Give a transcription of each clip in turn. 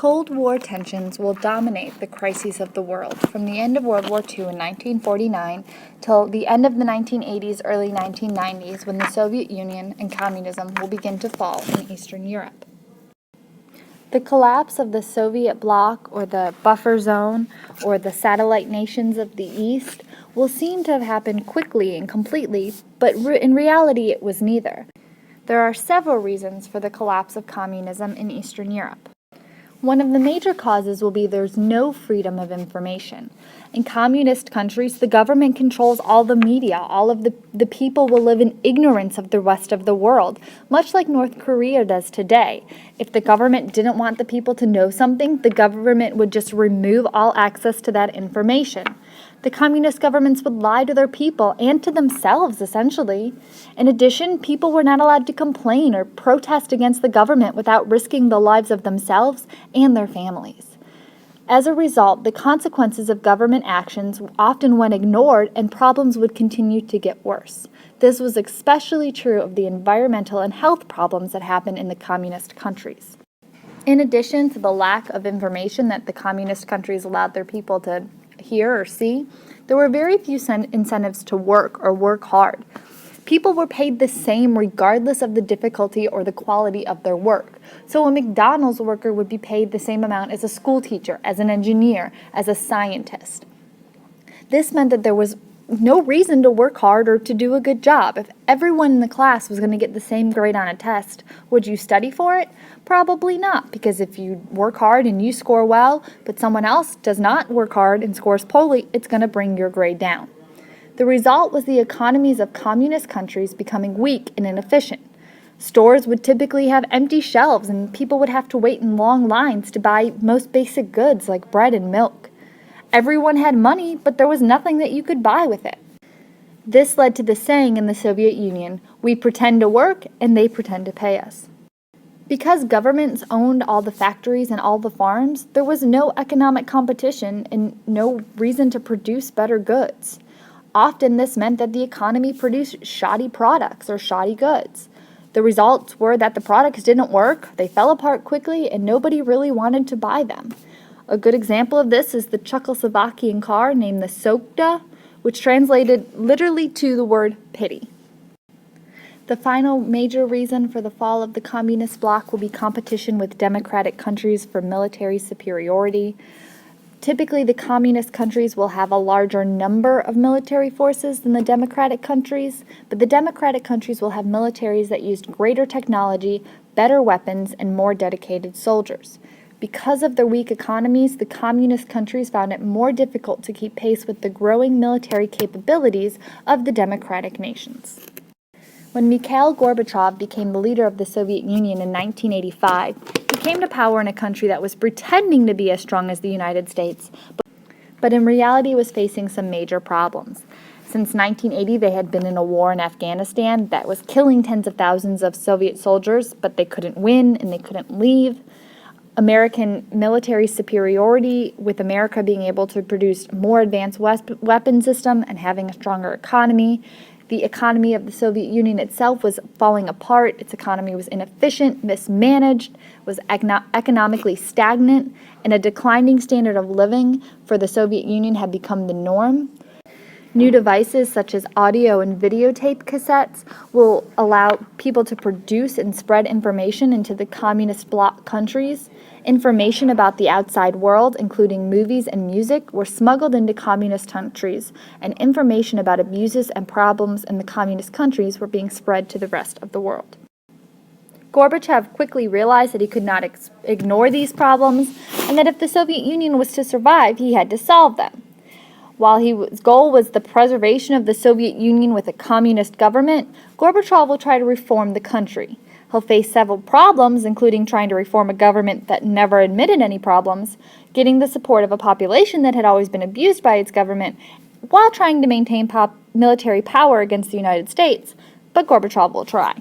Cold War tensions will dominate the crises of the world from the end of World War II in 1949 till the end of the 1980s, early 1990s, when the Soviet Union and communism will begin to fall in Eastern Europe. The collapse of the Soviet bloc, or the buffer zone, or the satellite nations of the East will seem to have happened quickly and completely, but in reality it was neither. There are several reasons for the collapse of communism in Eastern Europe. One of the major causes will be there's no freedom of information. In communist countries, the government controls all the media. All of the people will live in ignorance of the rest of the world, much like North Korea does today. If the government didn't want the people to know something, the government would just remove all access to that information. The communist governments would lie to their people and to themselves, essentially. In addition, people were not allowed to complain or protest against the government without risking the lives of themselves and their families. As a result, the consequences of government actions often went ignored and problems would continue to get worse. This was especially true of the environmental and health problems that happened in the communist countries. In addition to the lack of information that the communist countries allowed their people to hear or see, there were very few incentives to work or work hard. People were paid the same regardless of the difficulty or the quality of their work. So a McDonald's worker would be paid the same amount as a school teacher, as an engineer, as a scientist. This meant that there was no reason to work hard or to do a good job. If everyone in the class was going to get the same grade on a test, would you study for it? Probably not, because if you work hard and you score well, but someone else does not work hard and scores poorly, it's going to bring your grade down. The result was the economies of communist countries becoming weak and inefficient. Stores would typically have empty shelves and people would have to wait in long lines to buy most basic goods like bread and milk. Everyone had money, but there was nothing that you could buy with it. This led to the saying in the Soviet Union, "We pretend to work and they pretend to pay us." Because governments owned all the factories and all the farms, there was no economic competition and no reason to produce better goods. Often this meant that the economy produced shoddy products or shoddy goods. The results were that the products didn't work, they fell apart quickly, and nobody really wanted to buy them. A good example of this is the Czechoslovakian car named the Sokda, which translated literally to the word pity. The final major reason for the fall of the communist bloc will be competition with democratic countries for military superiority. Typically, the communist countries will have a larger number of military forces than the democratic countries, but the democratic countries will have militaries that used greater technology, better weapons, and more dedicated soldiers. Because of their weak economies, the communist countries found it more difficult to keep pace with the growing military capabilities of the democratic nations. When Mikhail Gorbachev became the leader of the Soviet Union in 1985, he came to power in a country that was pretending to be as strong as the United States, but in reality was facing some major problems. Since 1980, they had been in a war in Afghanistan that was killing tens of thousands of Soviet soldiers, but they couldn't win and they couldn't leave. American military superiority, with America being able to produce more advanced weapon system and having a stronger economy. The economy of the Soviet Union itself was falling apart. Its economy was inefficient, mismanaged, was economically stagnant, and a declining standard of living for the Soviet Union had become the norm. New devices such as audio and videotape cassettes will allow people to produce and spread information into the communist bloc countries. Information about the outside world, including movies and music, were smuggled into communist countries, and information about abuses and problems in the communist countries were being spread to the rest of the world. Gorbachev quickly realized that he could not ignore these problems, and that if the Soviet Union was to survive, he had to solve them. While his goal was the preservation of the Soviet Union with a communist government, Gorbachev will try to reform the country. He'll face several problems, including trying to reform a government that never admitted any problems, getting the support of a population that had always been abused by its government, while trying to maintain military power against the United States, but Gorbachev will try.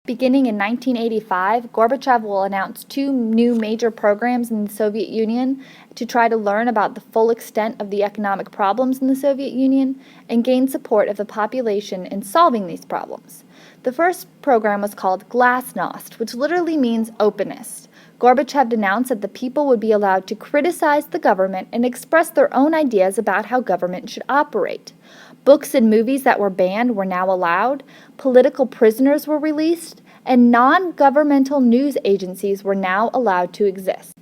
Beginning in 1985, Gorbachev will announce two new major programs in the Soviet Union to try to learn about the full extent of the economic problems in the Soviet Union and gain support of the population in solving these problems. The first program was called Glasnost, which literally means openness. Gorbachev announced that the people would be allowed to criticize the government and express their own ideas about how government should operate. Books and movies that were banned were now allowed, political prisoners were released, and non-governmental news agencies were now allowed to exist.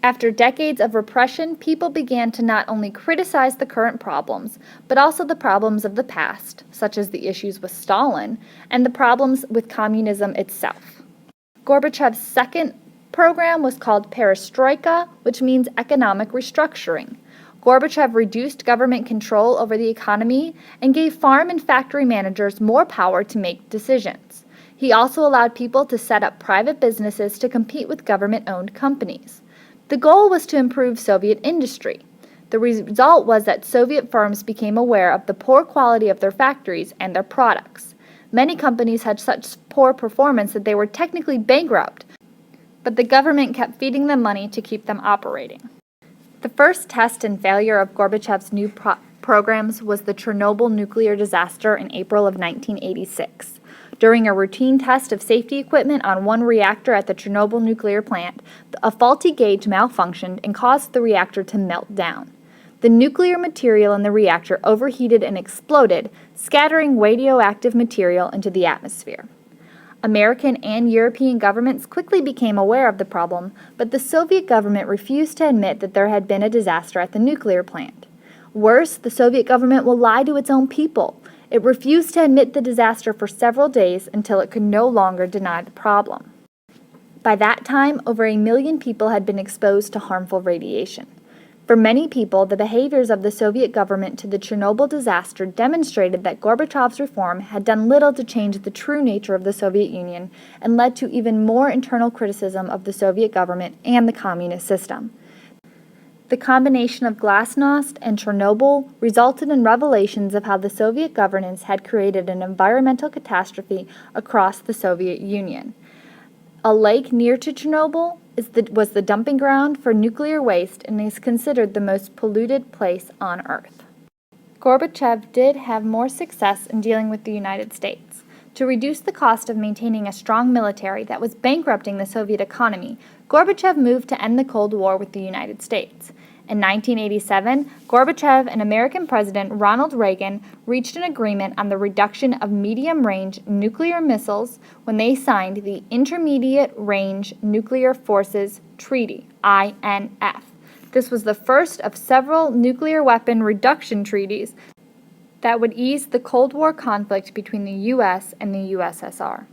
After decades of repression, people began to not only criticize the current problems, but also the problems of the past, such as the issues with Stalin, and the problems with communism itself. Gorbachev's second program was called Perestroika, which means economic restructuring. Gorbachev reduced government control over the economy and gave farm and factory managers more power to make decisions. He also allowed people to set up private businesses to compete with government-owned companies. The goal was to improve Soviet industry. The result was that Soviet firms became aware of the poor quality of their factories and their products. Many companies had such poor performance that they were technically bankrupt, but the government kept feeding them money to keep them operating. The first test and failure of Gorbachev's new programs was the Chernobyl nuclear disaster in April of 1986. During a routine test of safety equipment on one reactor at the Chernobyl nuclear plant, a faulty gauge malfunctioned and caused the reactor to melt down. The nuclear material in the reactor overheated and exploded, scattering radioactive material into the atmosphere. American and European governments quickly became aware of the problem, but the Soviet government refused to admit that there had been a disaster at the nuclear plant. Worse, the Soviet government will lie to its own people. It refused to admit the disaster for several days until it could no longer deny the problem. By that time, over 1 million people had been exposed to harmful radiation. For many people, the behaviors of the Soviet government to the Chernobyl disaster demonstrated that Gorbachev's reform had done little to change the true nature of the Soviet Union and led to even more internal criticism of the Soviet government and the communist system. The combination of Glasnost and Chernobyl resulted in revelations of how the Soviet governance had created an environmental catastrophe across the Soviet Union. A lake near to Chernobyl was the dumping ground for nuclear waste and is considered the most polluted place on Earth. Gorbachev did have more success in dealing with the United States. To reduce the cost of maintaining a strong military that was bankrupting the Soviet economy, Gorbachev moved to end the Cold War with the United States. In 1987, Gorbachev and American President Ronald Reagan reached an agreement on the reduction of medium-range nuclear missiles when they signed the Intermediate Range Nuclear Forces Treaty, INF. This was the first of several nuclear weapon reduction treaties that would ease the Cold War conflict between the U.S. and the USSR.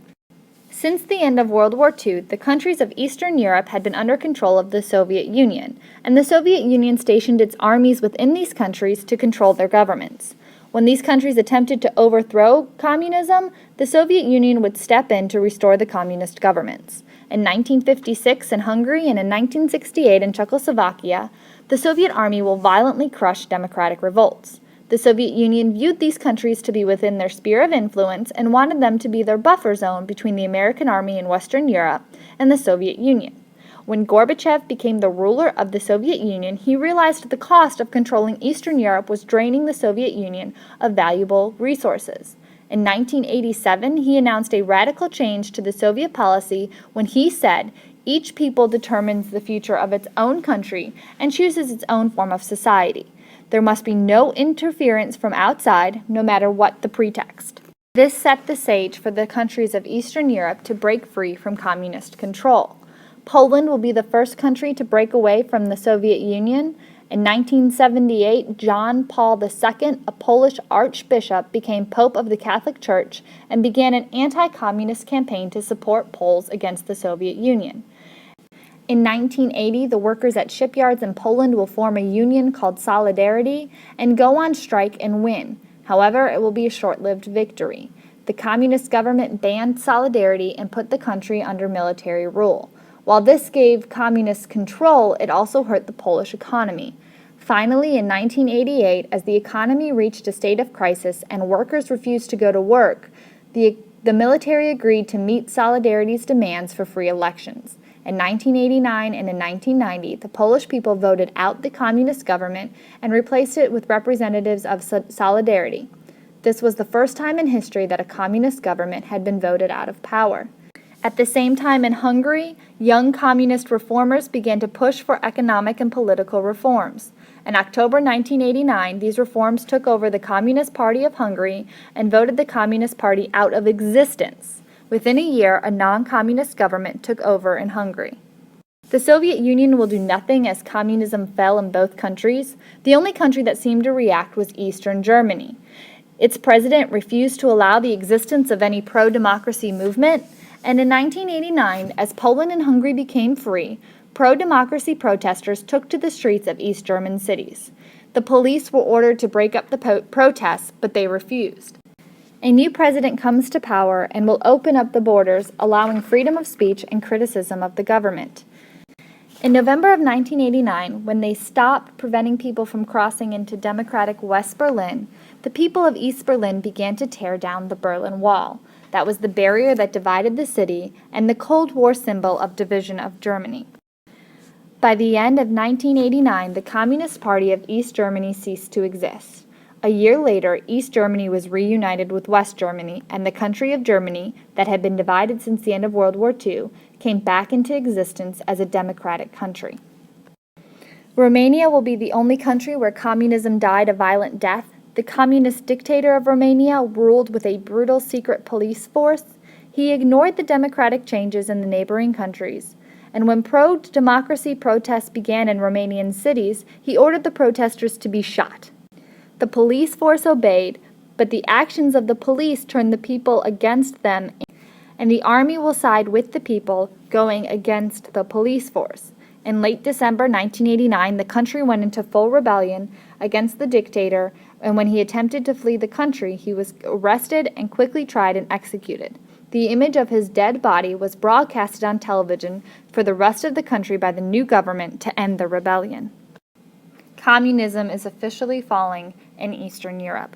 Since the end of World War II, the countries of Eastern Europe had been under control of the Soviet Union, and the Soviet Union stationed its armies within these countries to control their governments. When these countries attempted to overthrow communism, the Soviet Union would step in to restore the communist governments. In 1956 in Hungary and in 1968 in Czechoslovakia, the Soviet army will violently crush democratic revolts. The Soviet Union viewed these countries to be within their sphere of influence and wanted them to be their buffer zone between the American army in Western Europe and the Soviet Union. When Gorbachev became the ruler of the Soviet Union, he realized the cost of controlling Eastern Europe was draining the Soviet Union of valuable resources. In 1987, he announced a radical change to the Soviet policy when he said, "Each people determines the future of its own country and chooses its own form of society. There must be no interference from outside, no matter what the pretext." This set the stage for the countries of Eastern Europe to break free from communist control. Poland will be the first country to break away from the Soviet Union. In 1978, John Paul II, a Polish archbishop, became Pope of the Catholic Church and began an anti-communist campaign to support Poles against the Soviet Union. In 1980, the workers at shipyards in Poland will form a union called Solidarity and go on strike and win. However, it will be a short-lived victory. The communist government banned Solidarity and put the country under military rule. While this gave communists control, it also hurt the Polish economy. Finally, in 1988, as the economy reached a state of crisis and workers refused to go to work, the military agreed to meet Solidarity's demands for free elections. In 1989 and in 1990, the Polish people voted out the communist government and replaced it with representatives of Solidarity. This was the first time in history that a communist government had been voted out of power. At the same time in Hungary, young communist reformers began to push for economic and political reforms. In October 1989, these reforms took over the Communist Party of Hungary and voted the Communist Party out of existence. Within a year, a non-communist government took over in Hungary. The Soviet Union will do nothing as communism fell in both countries. The only country that seemed to react was Eastern Germany. Its president refused to allow the existence of any pro-democracy movement, and in 1989, as Poland and Hungary became free, pro-democracy protesters took to the streets of East German cities. The police were ordered to break up the protests, but they refused. A new president comes to power and will open up the borders, allowing freedom of speech and criticism of the government. In November of 1989, when they stopped preventing people from crossing into democratic West Berlin, the people of East Berlin began to tear down the Berlin Wall. That was the barrier that divided the city and the Cold War symbol of division of Germany. By the end of 1989, the Communist Party of East Germany ceased to exist. A year later, East Germany was reunited with West Germany, and the country of Germany, that had been divided since the end of World War II, came back into existence as a democratic country. Romania will be the only country where communism died a violent death. The communist dictator of Romania ruled with a brutal secret police force. He ignored the democratic changes in the neighboring countries, and when pro-democracy protests began in Romanian cities, he ordered the protesters to be shot. The police force obeyed, but the actions of the police turned the people against them, and the army will side with the people, going against the police force. In late December 1989, the country went into full rebellion against the dictator, and when he attempted to flee the country, he was arrested and quickly tried and executed. The image of his dead body was broadcasted on television for the rest of the country by the new government to end the rebellion. Communism is officially falling in Eastern Europe.